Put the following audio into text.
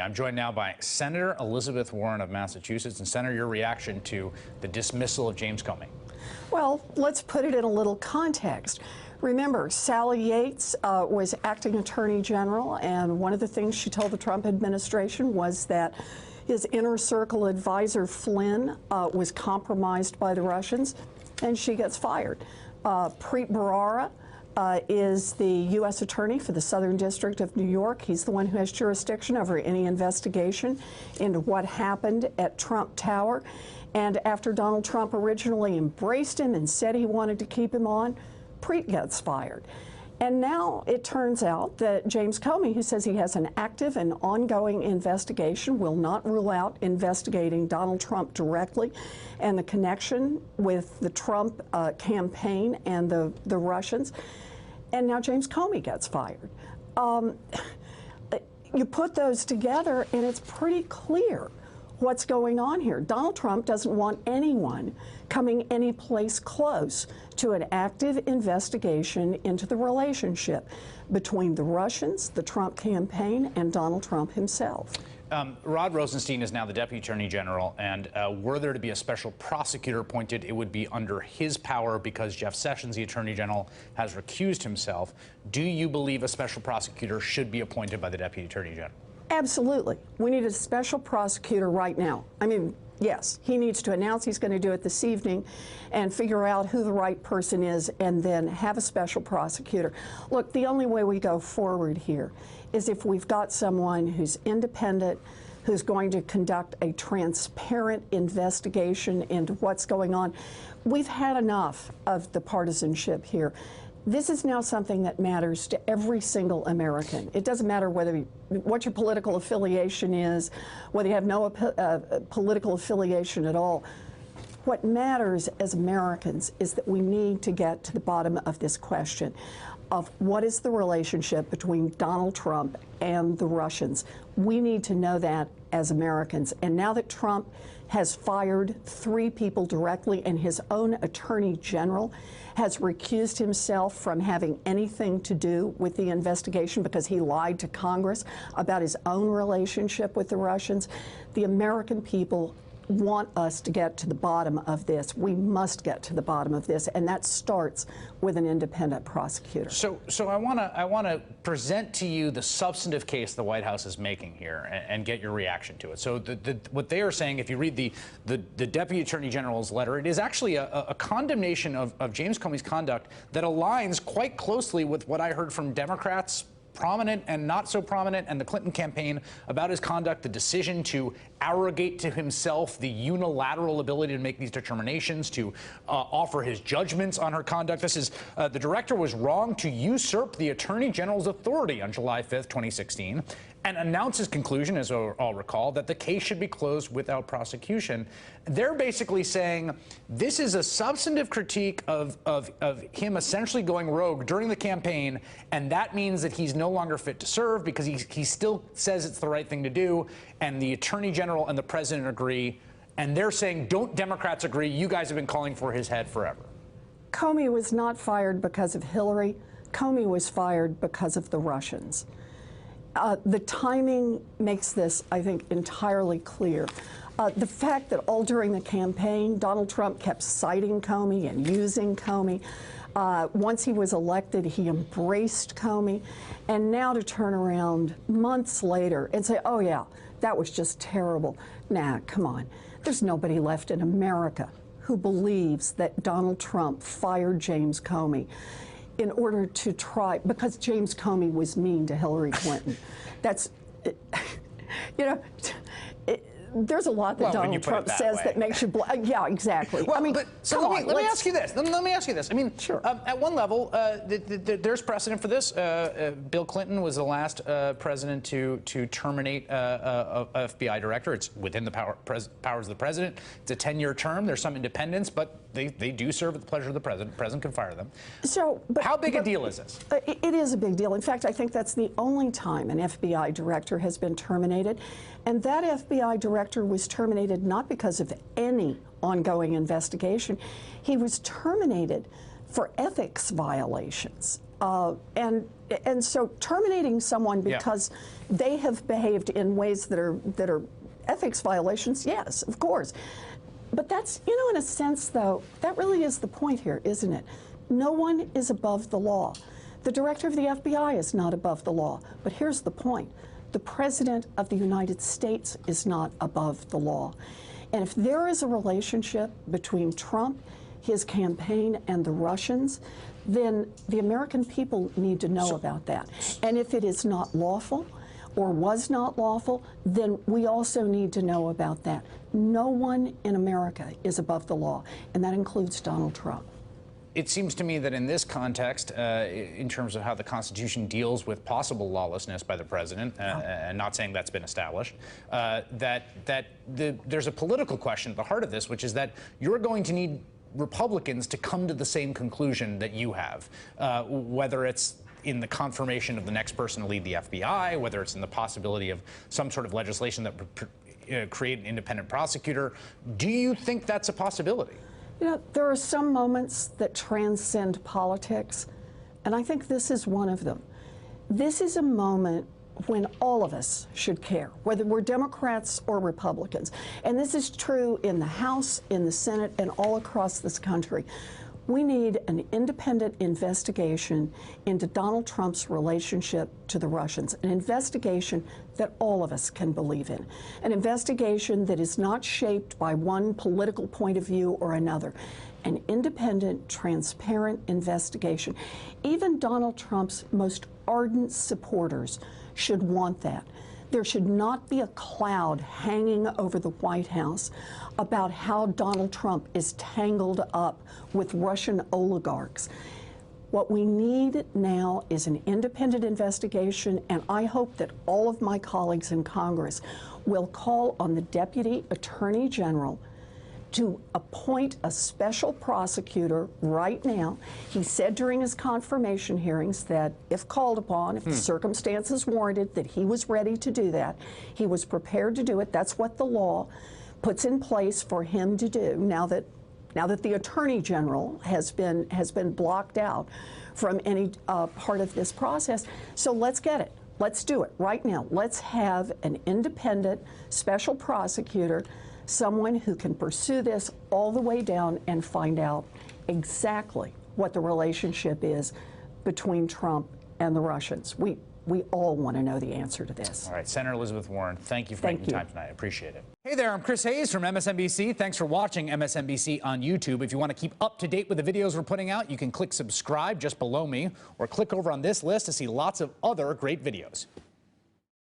I'm joined now by Senator Elizabeth Warren of Massachusetts. And Senator, your reaction to the dismissal of James Comey? Well, let's put it in a little context. Remember, Sally Yates was acting attorney general, and one of the things she told the Trump administration was that his inner circle advisor, Flynn, was compromised by the Russians, and she gets fired. Preet Bharara is the U.S. Attorney for the Southern District of New York. He's the one who has jurisdiction over any investigation into what happened at Trump Tower. And after Donald Trump originally embraced him and said he wanted to keep him on, Preet gets fired. And now it turns out that James Comey, who says he has an active and ongoing investigation, will not rule out investigating Donald Trump directly and the connection with the Trump campaign and the Russians. And now James Comey gets fired. You put those together and it's pretty clear what's going on here. Donald Trump doesn't want anyone coming any place close to an active investigation into the relationship between the Russians, the Trump campaign, and Donald Trump himself. Rod Rosenstein is now the Deputy Attorney General, and were there to be a special prosecutor appointed, it would be under his power because Jeff Sessions, the Attorney General, has recused himself. Do you believe a special prosecutor should be appointed by the Deputy Attorney General? Absolutely. We need a special prosecutor right now. I mean, yes, he needs to announce he's going to do it this evening and figure out who the right person is and then have a special prosecutor. Look, the only way we go forward here is if we've got someone who's independent, who's going to conduct a transparent investigation into what's going on. We've had enough of the partisanship here. This is now something that matters to every single American. It doesn't matter what your political affiliation is, whether you have no political affiliation at all. What matters as Americans is that we need to get to the bottom of this question of what is the relationship between Donald Trump and the Russians. We need to know that as Americans. And now that Trump has fired 3 people directly and his own Attorney General has recused himself from having anything to do with the investigation because he lied to Congress about his own relationship with the Russians, the American people want us to get to the bottom of this. We must get to the bottom of this, and that starts with an independent prosecutor. So I want to present to you the substantive case the White House is making here and get your reaction to it. So what they are saying, if you read the Deputy Attorney General's letter, it is actually a condemnation of James Comey's conduct that aligns quite closely with what I heard from Democrats, prominent and not so prominent, and the Clinton campaign about his conduct, the decision to arrogate to himself the unilateral ability to make these determinations, to offer his judgments on her conduct. This is, the director was wrong to usurp the Attorney General's authority on July 5th, 2016, and announce his conclusion, as I'll recall, that the case should be closed without prosecution. They're basically saying this is a substantive critique of him essentially going rogue during the campaign, and that means that he's no longer fit to serve because he still says it's the right thing to do, and the Attorney General and the President agree, and they're saying, don't Democrats agree? You guys have been calling for his head forever. Comey was not fired because of Hillary. Comey was fired because of the Russians. The timing makes this, I think, entirely clear. The fact that all during the campaign, Donald Trump kept citing Comey and using Comey. Once he was elected, he embraced Comey. And now to turn around months later and say, oh, yeah, that was just terrible. Nah, come on. There's nobody left in America who believes that Donald Trump fired James Comey in order to try, because James Comey was mean to Hillary Clinton. That's, you know, there's a lot that Donald Trump says that makes you, yeah, exactly. Well, I mean, so let me ask you this. Let me ask you this. I mean, sure. At one level, there's precedent for this. Bill Clinton was the last president to terminate a FBI director. It's within the powers of the president. It's a 10-year term. There's some independence, but they do serve at the pleasure of the president. The president can fire them. So, how big a deal is this? It is a big deal. In fact, I think that's the only time an FBI director has been terminated. And that FBI director was terminated not because of any ongoing investigation. He was terminated for ethics violations. And so terminating someone because they have behaved in ways that are ethics violations, yes, of course. But that's, you know, in a sense, though, that really is the point here, isn't it? No one is above the law. The director of the FBI is not above the law. But here's the point. The President of the United States is not above the law. And if there is a relationship between Trump, his campaign, and the Russians, then the American people need to know about that. And if it is not lawful, or was not lawful, then we also need to know about that. No one in America is above the law, and that includes Donald Trump. It seems to me that in this context, in terms of how the Constitution deals with possible lawlessness by the president, and not saying that's been established, there's a political question at the heart of this, which is that you're going to need Republicans to come to the same conclusion that you have, whether it's in the confirmation of the next person to lead the FBI, whether it's in the possibility of some sort of legislation that would create an independent prosecutor. Do you think that's a possibility? You know, there are some moments that transcend politics, and I think this is one of them. This is a moment when all of us should care, whether we're Democrats or Republicans. And this is true in the House, in the Senate, and all across this country. We need an independent investigation into Donald Trump's relationship to the Russians, an investigation that all of us can believe in, an investigation that is not shaped by one political point of view or another, an independent, transparent investigation. Even Donald Trump's most ardent supporters should want that. There should not be a cloud hanging over the White House about how Donald Trump is tangled up with Russian oligarchs. What we need now is an independent investigation, and I hope that all of my colleagues in Congress will call on the Deputy Attorney General to appoint a special prosecutor right now. He said during his confirmation hearings that if called upon, if the circumstances warranted, that he was ready to do that. He was prepared to do it. That's what the law puts in place for him to do now that the Attorney General has been blocked out from any part of this process. So let's get it. Let's do it right now. Let's have an independent special prosecutor, someone who can pursue this all the way down and find out exactly what the relationship is between Trump and the Russians. We all want to know the answer to this. All right, Senator Elizabeth Warren, thank you for making time tonight. I appreciate it. Hey there, I'm Chris Hayes from MSNBC. Thanks for watching MSNBC on YouTube. If you want to keep up to date with the videos we're putting out, you can click subscribe just below me, or click over on this list to see lots of other great videos.